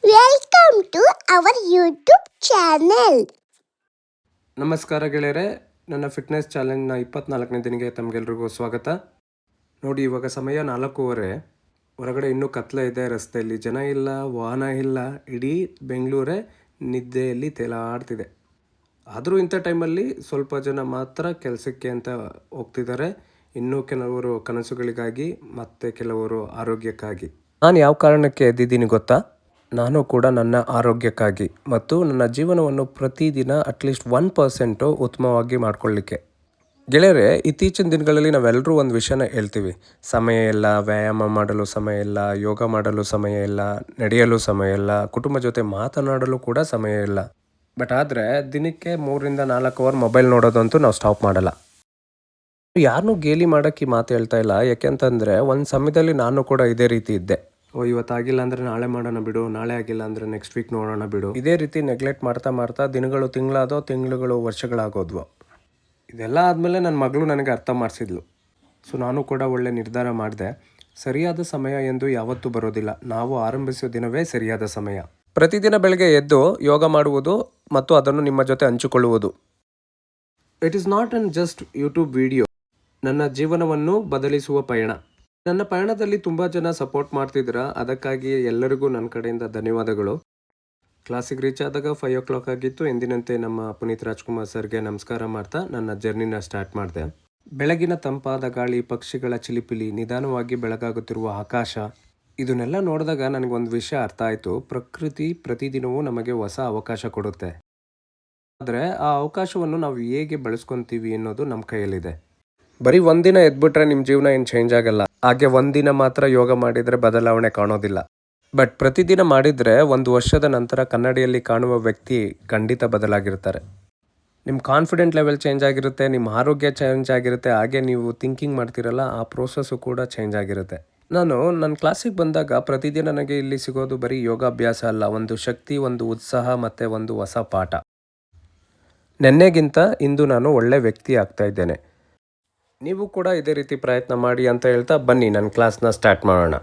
Welcome to our YouTube channel. ನಮಸ್ಕಾರ ಗೆಳೆಯರೆ, ನನ್ನ ಫಿಟ್ನೆಸ್ ಚಾಲೆಂಜ್ನ 24ನೇ ದಿನಕ್ಕೆ ತಮಗೆಲ್ರಿಗೂ ಸ್ವಾಗತ. ನೋಡಿ, ಇವಾಗ ಸಮಯ 4:30. ಹೊರಗಡೆ ಇನ್ನೂ ಕತ್ಲೆ ಇದೆ, ರಸ್ತೆಯಲ್ಲಿ ಜನ ಇಲ್ಲ, ವಾಹನ ಇಲ್ಲ, ಇಡೀ ಬೆಂಗಳೂರೇ ನಿದ್ದೆಯಲ್ಲಿ ತೇಲಾಡ್ತಿದೆ. ಆದರೂ ಇಂಥ ಟೈಮಲ್ಲಿ ಸ್ವಲ್ಪ ಜನ ಮಾತ್ರ ಕೆಲಸಕ್ಕೆ ಅಂತ ಹೋಗ್ತಿದ್ದಾರೆ. ಇನ್ನೂ ಕೆಲವರು ಕನಸುಗಳಿಗಾಗಿ ಮತ್ತು ಕೆಲವರು ಆರೋಗ್ಯಕ್ಕಾಗಿ. ನಾನು ಯಾವ ಕಾರಣಕ್ಕೆ ಎದ್ದಿದ್ದೀನಿ ಗೊತ್ತಾ? ನಾನು ಕೂಡ ನನ್ನ ಆರೋಗ್ಯಕ್ಕಾಗಿ ಮತ್ತು ನನ್ನ ಜೀವನವನ್ನು ಪ್ರತಿದಿನ ಅಟ್ಲೀಸ್ಟ್ 1% ಉತ್ತಮವಾಗಿ ಮಾಡ್ಕೊಳ್ಳಿಕ್ಕೆ. ಗೆಳೆಯರೆ, ಇತ್ತೀಚಿನ ದಿನಗಳಲ್ಲಿ ನಾವೆಲ್ಲರೂ ಒಂದು ವಿಷಯನ ಹೇಳ್ತೀವಿ. ಸಮಯ ಇಲ್ಲ, ವ್ಯಾಯಾಮ ಮಾಡಲು ಸಮಯ ಇಲ್ಲ, ಯೋಗ ಮಾಡಲು ಸಮಯ ಇಲ್ಲ, ನಡೆಯಲು ಸಮಯ ಇಲ್ಲ, ಕುಟುಂಬ ಜೊತೆ ಮಾತನಾಡಲು ಕೂಡ ಸಮಯ ಇಲ್ಲ. ಬಟ್ ಆದರೆ ದಿನಕ್ಕೆ 3-4 ಅವರ್ ಮೊಬೈಲ್ ನೋಡೋದಂತೂ ನಾವು ಸ್ಟಾಪ್ ಮಾಡಲ್ಲ. ಯಾರನ್ನೂ ಗೇಲಿ ಮಾಡೋಕ್ಕೆ ಈ ಮಾತು ಹೇಳ್ತಾ ಇಲ್ಲ. ಯಾಕೆಂತಂದರೆ ಒಂದು ಸಮಯದಲ್ಲಿ ನಾನು ಕೂಡ ಇದೇ ರೀತಿ ಇದ್ದೆ. ಇವತ್ತಾಗಿಲ್ಲ ಅಂದರೆ ನಾಳೆ ಮಾಡೋಣ ಬಿಡು, ನಾಳೆ ಆಗಿಲ್ಲ ಅಂದರೆ ನೆಕ್ಸ್ಟ್ ವೀಕ್ ನೋಡೋಣ ಬಿಡು, ಇದೇ ರೀತಿ ನೆಗ್ಲೆಕ್ಟ್ ಮಾಡ್ತಾ ಮಾಡ್ತಾ ದಿನಗಳು ತಿಂಗಳಾದೋ, ತಿಂಗಳುಗಳು ವರ್ಷಗಳಾಗೋದ್ವು. ಇದೆಲ್ಲ ಆದಮೇಲೆ ನನ್ನ ಮಗಳು ನನಗೆ ಅರ್ಥ ಮಾಡಿಸಿದ್ಲು. ಸೊ ನಾನು ಕೂಡ ಒಳ್ಳೆ ನಿರ್ಧಾರ ಮಾಡಿದೆ. ಸರಿಯಾದ ಸಮಯ ಎಂದು ಯಾವತ್ತೂ ಬರೋದಿಲ್ಲ, ನಾವು ಆರಂಭಿಸೋ ದಿನವೇ ಸರಿಯಾದ ಸಮಯ. ಪ್ರತಿದಿನ ಬೆಳಗ್ಗೆ ಎದ್ದು ಯೋಗ ಮಾಡುವುದು ಮತ್ತು ಅದನ್ನು ನಿಮ್ಮ ಜೊತೆ ಹಂಚಿಕೊಳ್ಳುವುದು. It is not an just YouTube video, ನನ್ನ ಜೀವನವನ್ನು ಬದಲಿಸುವ ಪಯಣ. ನನ್ನ ಪಯಣದಲ್ಲಿ ತುಂಬ ಜನ ಸಪೋರ್ಟ್ ಮಾಡ್ತಿದ್ದೀರಾ, ಅದಕ್ಕಾಗಿ ಎಲ್ಲರಿಗೂ ನನ್ನ ಕಡೆಯಿಂದ ಧನ್ಯವಾದಗಳು. ಕ್ಲಾಸಿಗೆ ರೀಚ್ ಆದಾಗ 5 o'clock ಆಗಿತ್ತು. ಎಂದಿನಂತೆ ನಮ್ಮ ಪುನೀತ್ ರಾಜ್ಕುಮಾರ್ ಸರ್ಗೆ ನಮಸ್ಕಾರ ಮಾಡ್ತಾ ನನ್ನ ಜರ್ನಿನ ಸ್ಟಾರ್ಟ್ ಮಾಡಿದೆ. ಬೆಳಗಿನ ತಂಪಾದ ಗಾಳಿ, ಪಕ್ಷಿಗಳ ಚಿಲಿಪಿಲಿ, ನಿಧಾನವಾಗಿ ಬೆಳಗಾಗುತ್ತಿರುವ ಆಕಾಶ, ಇದನ್ನೆಲ್ಲ ನೋಡಿದಾಗ ನನಗೊಂದು ವಿಷಯ ಅರ್ಥ ಆಯಿತು. ಪ್ರಕೃತಿ ಪ್ರತಿದಿನವೂ ನಮಗೆ ಹೊಸ ಅವಕಾಶ ಕೊಡುತ್ತೆ. ಆದರೆ ಆ ಅವಕಾಶವನ್ನು ನಾವು ಹೇಗೆ ಬಳಸ್ಕೊತೀವಿ ಅನ್ನೋದು ನಮ್ಮ ಕೈಯಲ್ಲಿದೆ. ಬರೀ ಒಂದಿನ ಎದ್ಬಿಟ್ರೆ ನಿಮ್ಮ ಜೀವನ ಏನು ಚೇಂಜ್ ಆಗಲ್ಲ. ಹಾಗೆ ಒಂದಿನ ಮಾತ್ರ ಯೋಗ ಮಾಡಿದರೆ ಬದಲಾವಣೆ ಕಾಣೋದಿಲ್ಲ. ಬಟ್ ಪ್ರತಿದಿನ ಮಾಡಿದರೆ 1 ವರ್ಷದ ನಂತರ ಕನ್ನಡಿಯಲ್ಲಿ ಕಾಣುವ ವ್ಯಕ್ತಿ ಖಂಡಿತ ಬದಲಾಗಿರ್ತಾರೆ. ನಿಮ್ಮ ಕಾನ್ಫಿಡೆಂಟ್ ಲೆವೆಲ್ ಚೇಂಜ್ ಆಗಿರುತ್ತೆ, ನಿಮ್ಮ ಆರೋಗ್ಯ ಚೇಂಜ್ ಆಗಿರುತ್ತೆ, ಹಾಗೆ ನೀವು ಥಿಂಕಿಂಗ್ ಮಾಡ್ತಿರಲ್ಲ ಆ ಪ್ರೋಸೆಸ್ಸು ಕೂಡ ಚೇಂಜ್ ಆಗಿರುತ್ತೆ. ನಾನು ನನ್ನ ಕ್ಲಾಸಿಗೆ ಬಂದಾಗ ಪ್ರತಿದಿನ ನನಗೆ ಇಲ್ಲಿ ಸಿಗೋದು ಬರೀ ಯೋಗಾಭ್ಯಾಸ ಅಲ್ಲ, ಒಂದು ಶಕ್ತಿ, ಒಂದು ಉತ್ಸಾಹ ಮತ್ತು ಒಂದು ಹೊಸ ಪಾಠ. ನೆನ್ನೆಗಿಂತ ಇಂದು ನಾನು ಒಳ್ಳೆ ವ್ಯಕ್ತಿ ಆಗ್ತಾ ಇದ್ದೇನೆ. ನೀವು ಕೂಡ ಇದೇ ರೀತಿ ಪ್ರಯತ್ನ ಮಾಡಿ ಅಂತ ಹೇಳ್ತಾ ಬನ್ನಿ ನನ್ನ ಕ್ಲಾಸ್ನ ಸ್ಟಾರ್ಟ್ ಮಾಡೋಣ.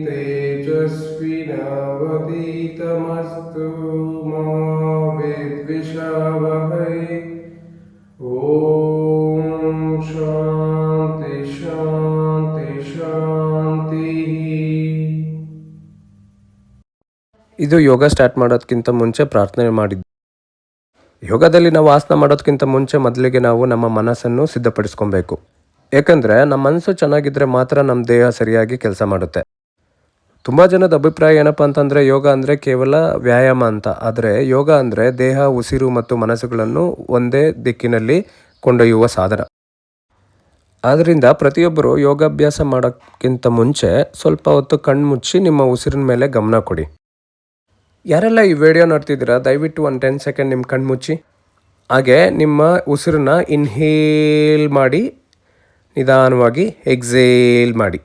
ತೇಜಸ್ವಿನವತೀತಮಸ್ತು ಮಾ ವಿದ್ವಿಷಾವಹೈ. ಓಂ ಶಾಂತಿ ಶಾಂತಿ ಶಾಂತಿ. ಇದು ಯೋಗ ಸ್ಟಾರ್ಟ್ ಮಾಡೋದಕ್ಕಿಂತ ಮುಂಚೆ ಪ್ರಾರ್ಥನೆ ಮಾಡಿದ್ದು. ಯೋಗದಲ್ಲಿ ನಾವು ಆಸನ ಮಾಡೋದಕ್ಕಿಂತ ಮುಂಚೆ ಮೊದಲಿಗೆ ನಾವು ನಮ್ಮ ಮನಸ್ಸನ್ನು ಸಿದ್ಧಪಡಿಸ್ಕೊಬೇಕು. ಏಕೆಂದರೆ ನಮ್ಮ ಮನಸ್ಸು ಚೆನ್ನಾಗಿದ್ದರೆ ಮಾತ್ರ ನಮ್ಮ ದೇಹ ಸರಿಯಾಗಿ ಕೆಲಸ ಮಾಡುತ್ತೆ. ತುಂಬ ಜನದ ಅಭಿಪ್ರಾಯ ಏನಪ್ಪ ಅಂತಂದರೆ ಯೋಗ ಅಂದರೆ ಕೇವಲ ವ್ಯಾಯಾಮ ಅಂತ. ಆದರೆ ಯೋಗ ಅಂದರೆ ದೇಹ, ಉಸಿರು ಮತ್ತು ಮನಸ್ಸುಗಳನ್ನು ಒಂದೇ ದಿಕ್ಕಿನಲ್ಲಿ ಕೊಂಡೊಯ್ಯುವ ಸಾಧನ. ಆದ್ದರಿಂದ ಪ್ರತಿಯೊಬ್ಬರು ಯೋಗಾಭ್ಯಾಸ ಮಾಡೋಕ್ಕಿಂತ ಮುಂಚೆ ಸ್ವಲ್ಪ ಹೊತ್ತು ಕಣ್ಮುಚ್ಚಿ ನಿಮ್ಮ ಉಸಿರಿನ ಮೇಲೆ ಗಮನ ಕೊಡಿ. ಯಾರೆಲ್ಲ ಈ ವಿಡಿಯೋ ನೋಡ್ತಿದ್ದೀರಾ, ದಯವಿಟ್ಟು ಒಂದು 10 ಸೆಕೆಂಡ್ ನಿಮ್ಮ ಕಣ್ಮುಚ್ಚಿ. ಹಾಗೆ ನಿಮ್ಮ ಉಸಿರನ್ನ ಇನ್ಹೇಲ್ ಮಾಡಿ, ನಿಧಾನವಾಗಿ ಎಕ್ಸೇಲ್ ಮಾಡಿ.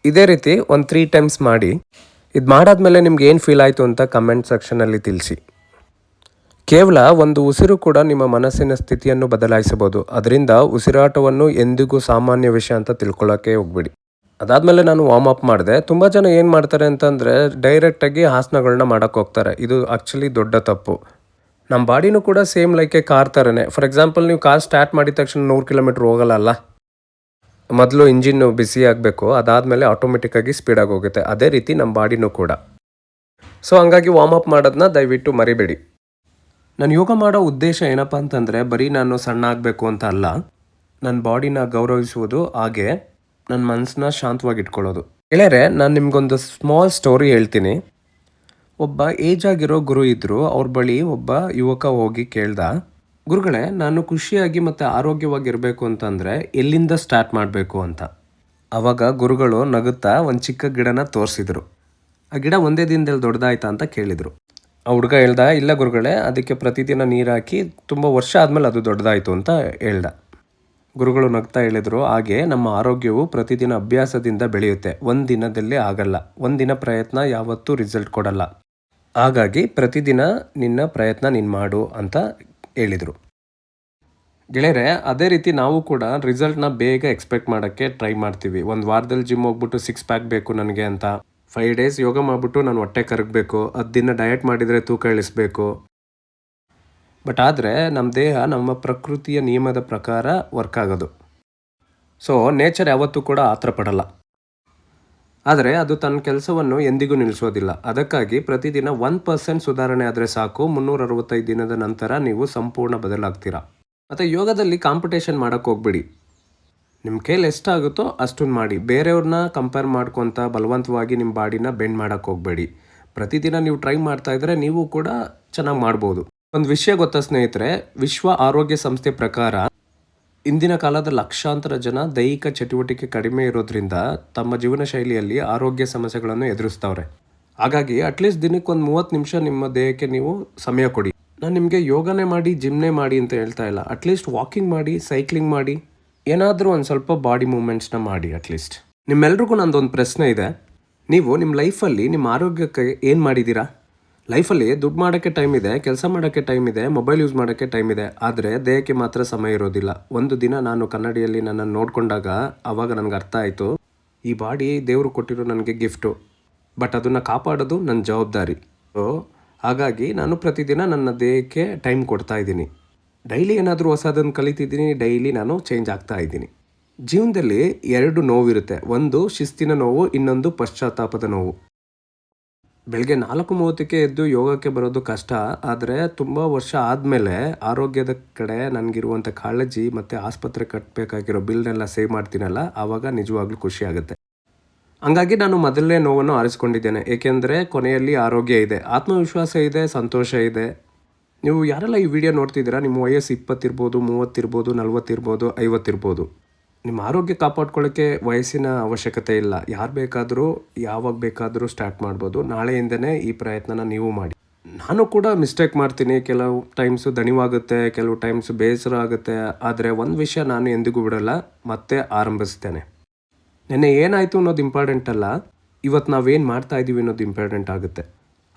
ಇದೇ ರೀತಿ ಒಂದು 3 ಟೈಮ್ಸ್ ಮಾಡಿ. ಇದು ಮಾಡಾದ್ಮೇಲೆ ನಿಮ್ಗೆ ಏನು ಫೀಲ್ ಆಯಿತು ಅಂತ ಕಮೆಂಟ್ ಸೆಕ್ಷನಲ್ಲಿ ತಿಳಿಸಿ. ಕೇವಲ ಒಂದು ಉಸಿರು ಕೂಡ ನಿಮ್ಮ ಮನಸ್ಸಿನ ಸ್ಥಿತಿಯನ್ನು ಬದಲಾಯಿಸಬಹುದು. ಅದರಿಂದ ಉಸಿರಾಟವನ್ನು ಎಂದಿಗೂ ಸಾಮಾನ್ಯ ವಿಷಯ ಅಂತ ತಿಳ್ಕೊಳ್ಳೋಕ್ಕೆ ಹೋಗ್ಬೇಡಿ. ಅದಾದಮೇಲೆ ನಾನು ವಾರ್ಮ್ ಅಪ್ ಮಾಡಿದೆ. ತುಂಬ ಜನ ಏನು ಮಾಡ್ತಾರೆ ಅಂತಂದರೆ ಡೈರೆಕ್ಟಾಗಿ ಆಸನಗಳನ್ನ ಮಾಡೋಕ್ಕೆ ಹೋಗ್ತಾರೆ. ಇದು ಆ್ಯಕ್ಚುಲಿ ದೊಡ್ಡ ತಪ್ಪು. ನಮ್ಮ ಬಾಡಿನೂ ಕೂಡ ಸೇಮ್ ಲೈಕ್ ಎ ಕಾರ್ ಥರನೇ. ಫಾರ್ ಎಕ್ಸಾಂಪಲ್, ನೀವು ಕಾರ್ ಸ್ಟಾರ್ಟ್ ಮಾಡಿದ ತಕ್ಷಣ 100 ಕಿಲೋಮೀಟ್ರ್ ಹೋಗಲ್ಲ. ಮೊದಲು ಇಂಜಿನ್ನು ಬಿಸಿ ಆಗಬೇಕು, ಅದಾದಮೇಲೆ ಆಟೋಮೆಟಿಕ್ಕಾಗಿ ಸ್ಪೀಡಾಗಿ ಹೋಗುತ್ತೆ. ಅದೇ ರೀತಿ ನಮ್ಮ ಬಾಡಿನೂ ಕೂಡ. ಸೊ ಹಂಗಾಗಿ ವಾರ್ಮ್ ಅಪ್ ಮಾಡೋದನ್ನ ದಯವಿಟ್ಟು ಮರಿಬೇಡಿ. ನಾನು ಯೋಗ ಮಾಡೋ ಉದ್ದೇಶ ಏನಪ್ಪ ಅಂತಂದರೆ ಬರೀ ನಾನು ಸಣ್ಣ ಆಗಬೇಕು ಅಂತ ಅಲ್ಲ, ನನ್ನ ಬಾಡಿನ ಗೌರವಿಸುವುದು, ಹಾಗೆ ನನ್ನ ಮನಸ್ಸನ್ನ ಶಾಂತವಾಗಿ ಇಟ್ಕೊಳ್ಳೋದು. ಗೆಳೆಯರೆ, ನಾನು ನಿಮಗೊಂದು ಸ್ಮಾಲ್ ಸ್ಟೋರಿ ಹೇಳ್ತೀನಿ. ಒಬ್ಬ ಏಜ್ ಆಗಿರೋ ಗುರು ಇದ್ದರು. ಅವ್ರ ಬಳಿ ಒಬ್ಬ ಯುವಕ ಹೋಗಿ ಕೇಳ್ದ, ಗುರುಗಳೇ, ನಾನು ಖುಷಿಯಾಗಿ ಮತ್ತು ಆರೋಗ್ಯವಾಗಿರಬೇಕು ಅಂತಂದರೆ ಎಲ್ಲಿಂದ ಸ್ಟಾರ್ಟ್ ಮಾಡಬೇಕು ಅಂತ. ಆವಾಗ ಗುರುಗಳು ನಗುತ್ತಾ ಒಂದು ಚಿಕ್ಕ ಗಿಡನ ತೋರಿಸಿದ್ರು. ಆ ಗಿಡ ಒಂದೇ ದಿನದಲ್ಲಿ ದೊಡ್ಡದಾಯ್ತಾ ಅಂತ ಕೇಳಿದರು. ಆ ಹುಡುಗ ಹೇಳ್ದ, ಇಲ್ಲ ಗುರುಗಳೇ, ಅದಕ್ಕೆ ಪ್ರತಿದಿನ ನೀರು ಹಾಕಿ ತುಂಬ ವರ್ಷ ಆದಮೇಲೆ ಅದು ದೊಡ್ಡದಾಯಿತು ಅಂತ ಹೇಳ್ದ. ಗುರುಗಳು ನಗ್ತಾ ಹೇಳಿದರು, ಹಾಗೆ ನಮ್ಮ ಆರೋಗ್ಯವು ಪ್ರತಿದಿನ ಅಭ್ಯಾಸದಿಂದ ಬೆಳೆಯುತ್ತೆ, ಒಂದು ದಿನದಲ್ಲಿ ಆಗಲ್ಲ. ಒಂದಿನ ಪ್ರಯತ್ನ ಯಾವತ್ತೂ ರಿಸಲ್ಟ್ ಕೊಡಲ್ಲ. ಹಾಗಾಗಿ ಪ್ರತಿದಿನ ನಿನ್ನ ಪ್ರಯತ್ನ ನೀನು ಮಾಡು ಅಂತ ಹೇಳಿದರು. ಗೆಳೆಯರೆ, ಅದೇ ರೀತಿ ನಾವು ಕೂಡ ರಿಸಲ್ಟ್ನ ಬೇಗ ಎಕ್ಸ್ಪೆಕ್ಟ್ ಮಾಡೋಕ್ಕೆ ಟ್ರೈ ಮಾಡ್ತೀವಿ. ಒಂದು ವಾರದಲ್ಲಿ ಜಿಮ್ ಹೋಗ್ಬಿಟ್ಟು 6 ಪ್ಯಾಕ್ ಬೇಕು ನನಗೆ ಅಂತ, 5 ಡೇಸ್ ಯೋಗ ಮಾಡಿಬಿಟ್ಟು ನಾನು ಹೊಟ್ಟೆ ಕರಗಬೇಕು, 10 ದಿನ ಡಯಟ್ ಮಾಡಿದರೆ ತೂಕ ಇಳಿಸ್ಬೇಕು. ಬಟ್ ಆದರೆ ನಮ್ಮ ದೇಹ ನಮ್ಮ ಪ್ರಕೃತಿಯ ನಿಯಮದ ಪ್ರಕಾರ ವರ್ಕ್ ಆಗೋದು. ಸೊ ನೇಚರ್ ಯಾವತ್ತೂ ಕೂಡ ಆತರ ಪಡಲ್ಲ. ಆದರೆ ಅದು ತನ್ನ ಕೆಲಸವನ್ನು ಎಂದಿಗೂ ನಿಲ್ಲಿಸೋದಿಲ್ಲ. ಅದಕ್ಕಾಗಿ ಪ್ರತಿದಿನ 1% ಸುಧಾರಣೆ ಆದರೆ ಸಾಕು, 365 ದಿನದ ನಂತರ ನೀವು ಸಂಪೂರ್ಣ ಬದಲಾಗ್ತೀರಾ. ಮತ್ತು ಯೋಗದಲ್ಲಿ ಕಾಂಪಿಟೇಷನ್ ಮಾಡೋಕ್ಕೆ ಹೋಗ್ಬೇಡಿ. ನಿಮ್ಮ ಕೈಲಿ ಎಷ್ಟಾಗುತ್ತೋ ಅಷ್ಟನ್ನು ಮಾಡಿ. ಬೇರೆಯವ್ರನ್ನ ಕಂಪೇರ್ ಮಾಡ್ಕೊತ ಬಲವಂತವಾಗಿ ನಿಮ್ಮ ಬಾಡಿನ ಬೆಂಡ್ ಮಾಡೋಕ್ಕೆ ಹೋಗಬೇಡಿ. ಪ್ರತಿದಿನ ನೀವು ಟ್ರೈ ಮಾಡ್ತಾ ಇದ್ದರೆ ನೀವು ಕೂಡ ಚೆನ್ನಾಗಿ ಮಾಡ್ಬೋದು. ಒಂದು ವಿಷಯ ಗೊತ್ತಾ ಸ್ನೇಹಿತರೆ, ವಿಶ್ವ ಆರೋಗ್ಯ ಸಂಸ್ಥೆ ಪ್ರಕಾರ ಇಂದಿನ ಕಾಲದ ಲಕ್ಷಾಂತರ ಜನ ದೈಹಿಕ ಚಟುವಟಿಕೆ ಕಡಿಮೆ ಇರೋದ್ರಿಂದ ತಮ್ಮ ಜೀವನ ಶೈಲಿಯಲ್ಲಿ ಆರೋಗ್ಯ ಸಮಸ್ಯೆಗಳನ್ನು ಎದುರಿಸ್ತವ್ರೆ. ಹಾಗಾಗಿ ಅಟ್ಲೀಸ್ಟ್ ದಿನಕ್ಕೆ ಒಂದು 30 ನಿಮಿಷ ನಿಮ್ಮ ದೇಹಕ್ಕೆ ನೀವು ಸಮಯ ಕೊಡಿ. ನಾನು ನಿಮಗೆ ಯೋಗನೇ ಮಾಡಿ ಜಿಮ್ನೇ ಮಾಡಿ ಅಂತ ಹೇಳ್ತಾ ಇಲ್ಲ. ಅಟ್ಲೀಸ್ಟ್ ವಾಕಿಂಗ್ ಮಾಡಿ, ಸೈಕ್ಲಿಂಗ್ ಮಾಡಿ, ಏನಾದರೂ ಒಂದು ಸ್ವಲ್ಪ ಬಾಡಿ ಮೂಮೆಂಟ್ಸ್ನ ಮಾಡಿ ಅಟ್ಲೀಸ್ಟ್. ನಿಮ್ಮೆಲ್ರಿಗೂ ನಂದೊಂದು ಪ್ರಶ್ನೆ ಇದೆ. ನೀವು ನಿಮ್ಮ ಲೈಫಲ್ಲಿ ನಿಮ್ಮ ಆರೋಗ್ಯಕ್ಕೆ ಏನು ಮಾಡಿದ್ದೀರಾ? ಲೈಫಲ್ಲಿ ದುಡ್ಡು ಮಾಡೋಕ್ಕೆ ಟೈಮ್ ಇದೆ, ಕೆಲಸ ಮಾಡೋಕ್ಕೆ ಟೈಮ್ ಇದೆ, ಮೊಬೈಲ್ ಯೂಸ್ ಮಾಡೋಕ್ಕೆ ಟೈಮ್ ಇದೆ, ಆದರೆ ದೇಹಕ್ಕೆ ಮಾತ್ರ ಸಮಯ ಇರೋದಿಲ್ಲ. ಒಂದು ದಿನ ನಾನು ಕನ್ನಡಿಯಲ್ಲಿ ನನ್ನನ್ನು ನೋಡಿಕೊಂಡಾಗ ಆವಾಗ ನನಗೆ ಅರ್ಥ ಆಯಿತು, ಈ ಬಾಡಿ ದೇವರು ಕೊಟ್ಟಿರೋ ನನಗೆ ಗಿಫ್ಟು, ಬಟ್ ಅದನ್ನು ಕಾಪಾಡೋದು ನನ್ನ ಜವಾಬ್ದಾರಿ. ಸೊ ಹಾಗಾಗಿ ನಾನು ಪ್ರತಿದಿನ ನನ್ನ ದೇಹಕ್ಕೆ ಟೈಮ್ ಕೊಡ್ತಾ ಇದ್ದೀನಿ. ಡೈಲಿ ಏನಾದರೂ ಹೊಸದನ್ನು ಕಲಿತಿದ್ದೀನಿ, ಡೈಲಿ ನಾನು ಚೇಂಜ್ ಆಗ್ತಾ ಇದ್ದೀನಿ. ಜೀವನದಲ್ಲಿ 2 ನೋವಿರುತ್ತೆ. ಒಂದು ಶಿಸ್ತಿನ ನೋವು, ಇನ್ನೊಂದು ಪಶ್ಚಾತ್ತಾಪದ ನೋವು. ಬೆಳಗ್ಗೆ 4:30ಕ್ಕೆ ಎದ್ದು ಯೋಗಕ್ಕೆ ಬರೋದು ಕಷ್ಟ, ಆದರೆ ತುಂಬ ವರ್ಷ ಆದಮೇಲೆ ಆರೋಗ್ಯದ ಕಡೆ ನನಗಿರುವಂಥ ಕಾಳಜಿ ಮತ್ತು ಆಸ್ಪತ್ರೆ ಕಟ್ಟಬೇಕಾಗಿರೋ ಬಿಲ್ನೆಲ್ಲ ಸೇವ್ ಮಾಡ್ತೀನಲ್ಲ, ಆವಾಗ ನಿಜವಾಗ್ಲೂ ಖುಷಿ ಆಗುತ್ತೆ. ಹಂಗಾಗಿ ನಾನು ಮೊದಲನೇ ನೋವನ್ನು ಆರಿಸ್ಕೊಂಡಿದ್ದೇನೆ. ಏಕೆಂದರೆ ಕೊನೆಯಲ್ಲಿ ಆರೋಗ್ಯ ಇದೆ, ಆತ್ಮವಿಶ್ವಾಸ ಇದೆ, ಸಂತೋಷ ಇದೆ. ನೀವು ಯಾರೆಲ್ಲ ಈ ವಿಡಿಯೋ ನೋಡ್ತಿದ್ದೀರಾ, ನಿಮ್ಮ ವಯಸ್ಸು 20 ಇರ್ಬೋದು, 30 ಇರ್ಬೋದು, 40 ಇರ್ಬೋದು, 50 ಇರ್ಬೋದು. ನಿಮ್ಮ ಆರೋಗ್ಯ ಕಾಪಾಡ್ಕೊಳ್ಳೋಕ್ಕೆ ವಯಸ್ಸಿನ ಅವಶ್ಯಕತೆ ಇಲ್ಲ. ಯಾರು ಬೇಕಾದರೂ ಯಾವಾಗ ಬೇಕಾದರೂ ಸ್ಟಾರ್ಟ್ ಮಾಡ್ಬೋದು. ನಾಳೆಯಿಂದನೇ ಈ ಪ್ರಯತ್ನನ ನೀವು ಮಾಡಿ. ನಾನು ಕೂಡ ಮಿಸ್ಟೇಕ್ ಮಾಡ್ತೀನಿ. ಕೆಲವು ಟೈಮ್ಸು ದಣಿವಾಗುತ್ತೆ, ಕೆಲವು ಟೈಮ್ಸು ಬೇಸರ ಆಗುತ್ತೆ. ಆದರೆ ಒಂದು ವಿಷಯ ನಾನು ಎಂದಿಗೂ ಬಿಡಲ್ಲ, ಮತ್ತೆ ಆರಂಭಿಸ್ತೇನೆ. ನೆನ್ನೆ ಏನಾಯಿತು ಅನ್ನೋದು ಇಂಪಾರ್ಟೆಂಟ್ ಅಲ್ಲ, ಇವತ್ತು ನಾವೇನು ಮಾಡ್ತಾ ಇದ್ದೀವಿ ಅನ್ನೋದು ಇಂಪಾರ್ಟೆಂಟ್ ಆಗುತ್ತೆ.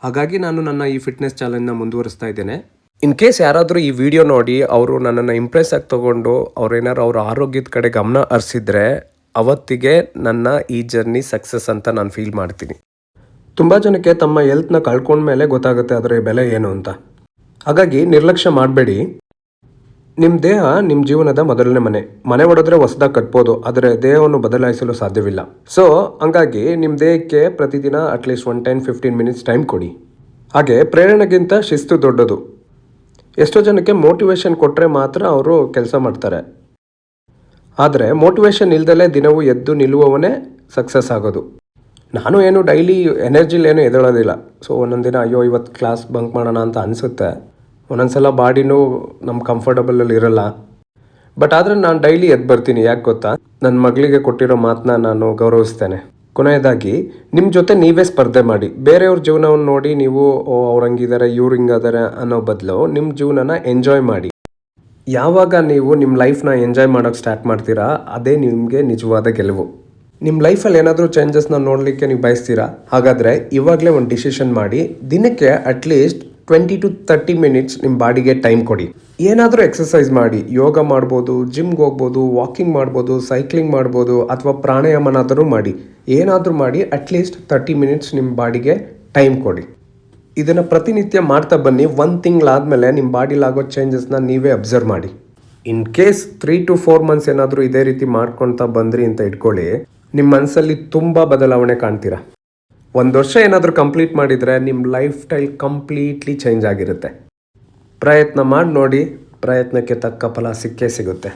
ಹಾಗಾಗಿ ನಾನು ನನ್ನ ಈ ಫಿಟ್ನೆಸ್ ಚಾಲೆಂಜ್ನ ಮುಂದುವರಿಸ್ತಾ ಇದ್ದೇನೆ. ಇನ್ ಕೇಸ್ ಯಾರಾದರೂ ಈ ವಿಡಿಯೋ ನೋಡಿ ಅವರು ನನ್ನನ್ನು ಇಂಪ್ರೆಸ್ ಆಗಿ ತೊಗೊಂಡು ಅವ್ರೇನಾದ್ರು ಅವ್ರ ಆರೋಗ್ಯದ ಕಡೆ ಗಮನ ಹರಿಸಿದ್ರೆ ಅವತ್ತಿಗೆ ನನ್ನ ಈ ಜರ್ನಿ ಸಕ್ಸಸ್ ಅಂತ ನಾನು ಫೀಲ್ ಮಾಡ್ತೀನಿ. ತುಂಬ ಜನಕ್ಕೆ ತಮ್ಮ ಹೆಲ್ತ್ನ ಕಳ್ಕೊಂಡ್ಮೇಲೆ ಗೊತ್ತಾಗುತ್ತೆ ಅದರ ಬೆಲೆ ಏನು ಅಂತ. ಹಾಗಾಗಿ ನಿರ್ಲಕ್ಷ್ಯ ಮಾಡಬೇಡಿ. ನಿಮ್ಮ ದೇಹ ನಿಮ್ಮ ಜೀವನದ ಮೊದಲನೇ ಮನೆ ಹೊಡೆದ್ರೆ ಹೊಸದಾಗಿ ಕಟ್ಬೋದು, ಆದರೆ ದೇಹವನ್ನು ಬದಲಾಯಿಸಲು ಸಾಧ್ಯವಿಲ್ಲ. ಸೊ ಹಂಗಾಗಿ ನಿಮ್ಮ ದೇಹಕ್ಕೆ ಪ್ರತಿದಿನ ಅಟ್ಲೀಸ್ಟ್ 10-15 ಮಿನಿಟ್ಸ್ ಟೈಮ್ ಕೊಡಿ. ಹಾಗೆ ಪ್ರೇರಣೆಗಿಂತ ಶಿಸ್ತು ದೊಡ್ಡದು. ಎಷ್ಟೋ ಜನಕ್ಕೆ ಮೋಟಿವೇಶನ್ ಕೊಟ್ಟರೆ ಮಾತ್ರ ಅವರು ಕೆಲಸ ಮಾಡ್ತಾರೆ, ಆದರೆ ಮೋಟಿವೇಶನ್ ಇಲ್ದಲೇ ದಿನವೂ ಎದ್ದು ನಿಲ್ಲುವವನೇ ಸಕ್ಸಸ್ ಆಗೋದು. ನಾನು ಏನು ಡೈಲಿ ಎನರ್ಜಿಲೇನು ಎದ್ದೇಳೋದಿಲ್ಲ. ಸೊ ಒಂದೊಂದು ದಿನ ಅಯ್ಯೋ ಇವತ್ತು ಕ್ಲಾಸ್ ಬಂಕ್ ಮಾಡೋಣ ಅಂತ ಅನಿಸುತ್ತೆ. ಒಂದೊಂದ್ಸಲ ಬಾಡಿನೂ ನಮ್ಮ ಕಂಫರ್ಟಬಲಲ್ಲಿ ಇರಲ್ಲ. ಬಟ್ ಆದರೆ ನಾನು ಡೈಲಿ ಎದ್ದು ಬರ್ತೀನಿ. ಯಾಕೆ ಗೊತ್ತಾ, ನನ್ನ ಮಗಳಿಗೆ ಕೊಟ್ಟಿರೋ ಮಾತನ್ನ ನಾನು ಗೌರವಿಸ್ತೇನೆ. ಕೊನೆಯದಾಗಿ ನಿಮ್ಮ ಜೊತೆ ನೀವೇ ಸ್ಪರ್ಧೆ ಮಾಡಿ. ಬೇರೆಯವ್ರ ಜೀವನವನ್ನು ನೋಡಿ ನೀವು ಅವ್ರು ಹಂಗಿದ್ದಾರೆ ಇವ್ರು ಹಿಂಗಾದರೆ ಅನ್ನೋ ಬದಲು ನಿಮ್ಮ ಜೀವನನ ಎಂಜಾಯ್ ಮಾಡಿ. ಯಾವಾಗ ನೀವು ನಿಮ್ಮ ಲೈಫ್ನ ಎಂಜಾಯ್ ಮಾಡೋಕ್ಕೆ ಸ್ಟಾರ್ಟ್ ಮಾಡ್ತೀರಾ, ಅದೇ ನಿಮಗೆ ನಿಜವಾದ ಗೆಲುವು. ನಿಮ್ಮ ಲೈಫಲ್ಲಿ ಏನಾದರೂ ಚೇಂಜಸ್ನ ನೋಡಲಿಕ್ಕೆ ನೀವು ಬಯಸ್ತೀರಾ? ಹಾಗಾದರೆ ಇವಾಗಲೇ ಒಂದು ಡಿಸಿಷನ್ ಮಾಡಿ. ದಿನಕ್ಕೆ ಅಟ್ಲೀಸ್ಟ್ 20 to 30 ಮಿನಿಟ್ಸ್ ನಿಮ್ಮ ಬಾಡಿಗೆ ಟೈಮ್ ಕೊಡಿ. ಏನಾದರೂ ಎಕ್ಸಸೈಸ್ ಮಾಡಿ. ಯೋಗ ಮಾಡ್ಬೋದು, ಜಿಮ್ಗೆ ಹೋಗ್ಬೋದು, ವಾಕಿಂಗ್ ಮಾಡ್ಬೋದು, ಸೈಕ್ಲಿಂಗ್ ಮಾಡ್ಬೋದು, ಅಥವಾ ಪ್ರಾಣಾಯಾಮನಾದರೂ ಮಾಡಿ. ಏನಾದರೂ ಮಾಡಿ ಅಟ್ಲೀಸ್ಟ್ 30 ಮಿನಿಟ್ಸ್ ನಿಮ್ಮ ಬಾಡಿಗೆ ಟೈಮ್ ಕೊಡಿ. ಇದನ್ನು ಪ್ರತಿನಿತ್ಯ ಮಾಡ್ತಾ ಬನ್ನಿ. 1 ತಿಂಗಳಾದಮೇಲೆ ನಿಮ್ಮ ಬಾಡಿಲಾಗೋ ಚೇಂಜಸ್ನ ನೀವೇ ಅಬ್ಸರ್ವ್ ಮಾಡಿ. ಇನ್ ಕೇಸ್ 3 to 4 ಮಂತ್ಸ್ ಏನಾದರೂ ಇದೇ ರೀತಿ ಮಾಡ್ಕೊಳ್ತಾ ಬಂದ್ರಿ ಅಂತ ಇಟ್ಕೊಳ್ಳಿ, ನಿಮ್ಮ ಮನಸ್ಸಲ್ಲಿ ತುಂಬ ಬದಲಾವಣೆ ಕಾಣ್ತೀರಾ. 1 ವರ್ಷ ಏನಾದರೂ ಕಂಪ್ಲೀಟ್ ಮಾಡಿದರೆ ನಿಮ್ಮ ಲೈಫ್ ಸ್ಟೈಲ್ ಕಂಪ್ಲೀಟ್ಲಿ ಚೇಂಜ್ ಆಗಿರುತ್ತೆ. ಪ್ರಯತ್ನ ಮಾಡಿ ನೋಡಿ, ಪ್ರಯತ್ನಕ್ಕೆ ತಕ್ಕ ಫಲ ಸಿಕ್ಕೇ ಸಿಗುತ್ತೆ.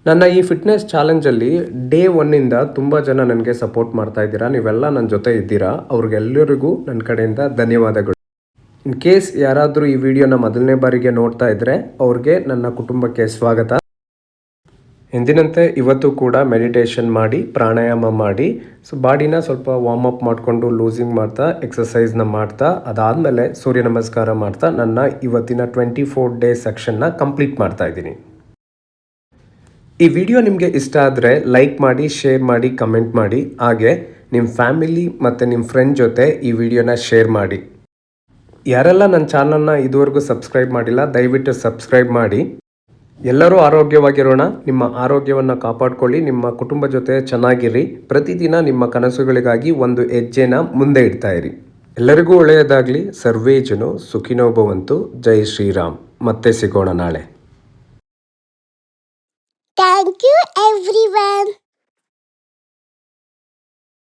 ನನ್ನ ಈ ಫಿಟ್ನೆಸ್ ಚಾಲೆಂಜಲ್ಲಿ ಡೇ ಒನ್ನಿಂದ ತುಂಬ ಜನ ನನಗೆ ಸಪೋರ್ಟ್ ಮಾಡ್ತಾ ಇದ್ದೀರಾ. ನೀವೆಲ್ಲ ನನ್ನ ಜೊತೆ ಇದ್ದೀರಾ. ಅವ್ರಿಗೆಲ್ಲರಿಗೂ ನನ್ನ ಕಡೆಯಿಂದ ಧನ್ಯವಾದಗಳು. ಇನ್ ಕೇಸ್ ಯಾರಾದರೂ ಈ ವಿಡಿಯೋನ ಮೊದಲನೇ ಬಾರಿಗೆ ನೋಡ್ತಾ ಇದ್ದರೆ ಅವ್ರಿಗೆ ನನ್ನ ಕುಟುಂಬಕ್ಕೆ ಸ್ವಾಗತ. ಎಂದಿನಂತೆ ಇವತ್ತು ಕೂಡ ಮೆಡಿಟೇಷನ್ ಮಾಡಿ, ಪ್ರಾಣಾಯಾಮ ಮಾಡಿ, ಬಾಡಿನ ಸ್ವಲ್ಪ ವಾರ್ಮ್ ಅಪ್ ಮಾಡಿಕೊಂಡು ಲೂಸಿಂಗ್ ಮಾಡ್ತಾ, ಎಕ್ಸಸೈಸ್ನ ಮಾಡ್ತಾ, ಅದಾದಮೇಲೆ ಸೂರ್ಯ ನಮಸ್ಕಾರ ಮಾಡ್ತಾ ನನ್ನ ಇವತ್ತಿನ 24 ಡೇ ಸೆಕ್ಷನ್ನ ಕಂಪ್ಲೀಟ್ ಮಾಡ್ತಾ ಇದ್ದೀನಿ. ಈ ವಿಡಿಯೋ ನಿಮಗೆ ಇಷ್ಟ ಆದರೆ ಲೈಕ್ ಮಾಡಿ, ಶೇರ್ ಮಾಡಿ, ಕಮೆಂಟ್ ಮಾಡಿ. ಹಾಗೆ ನಿಮ್ಮ ಫ್ಯಾಮಿಲಿ ಮತ್ತು ನಿಮ್ಮ ಫ್ರೆಂಡ್ ಜೊತೆ ಈ ವಿಡಿಯೋನ ಶೇರ್ ಮಾಡಿ. ಯಾರೆಲ್ಲ ನನ್ನ ಚಾನಲ್ನ ಇದುವರೆಗೂ ಸಬ್ಸ್ಕ್ರೈಬ್ ಮಾಡಿಲ್ಲ, ದಯವಿಟ್ಟು ಸಬ್ಸ್ಕ್ರೈಬ್ ಮಾಡಿ. ಎಲ್ಲರೂ ಆರೋಗ್ಯವಾಗಿರೋಣ. ನಿಮ್ಮ ಆರೋಗ್ಯವನ್ನು ಕಾಪಾಡಿಕೊಳ್ಳಿ. ನಿಮ್ಮ ಕುಟುಂಬ ಜೊತೆ ಚೆನ್ನಾಗಿರಿ. ಪ್ರತಿದಿನ ನಿಮ್ಮ ಕನಸುಗಳಿಗಾಗಿ ಒಂದು ಹೆಜ್ಜೆನ ಮುಂದೆ ಇಡ್ತಾ ಇರಿ. ಎಲ್ಲರಿಗೂ ಒಳ್ಳೆಯದಾಗಲಿ. ಸರ್ವೇ ಜನೋ ಸುಖಿನೋ ಭವಂತು. ಜೈ ಶ್ರೀರಾಮ್. ಮತ್ತೆ ಸಿಗೋಣ ನಾಳೆ. Thank you, everyone.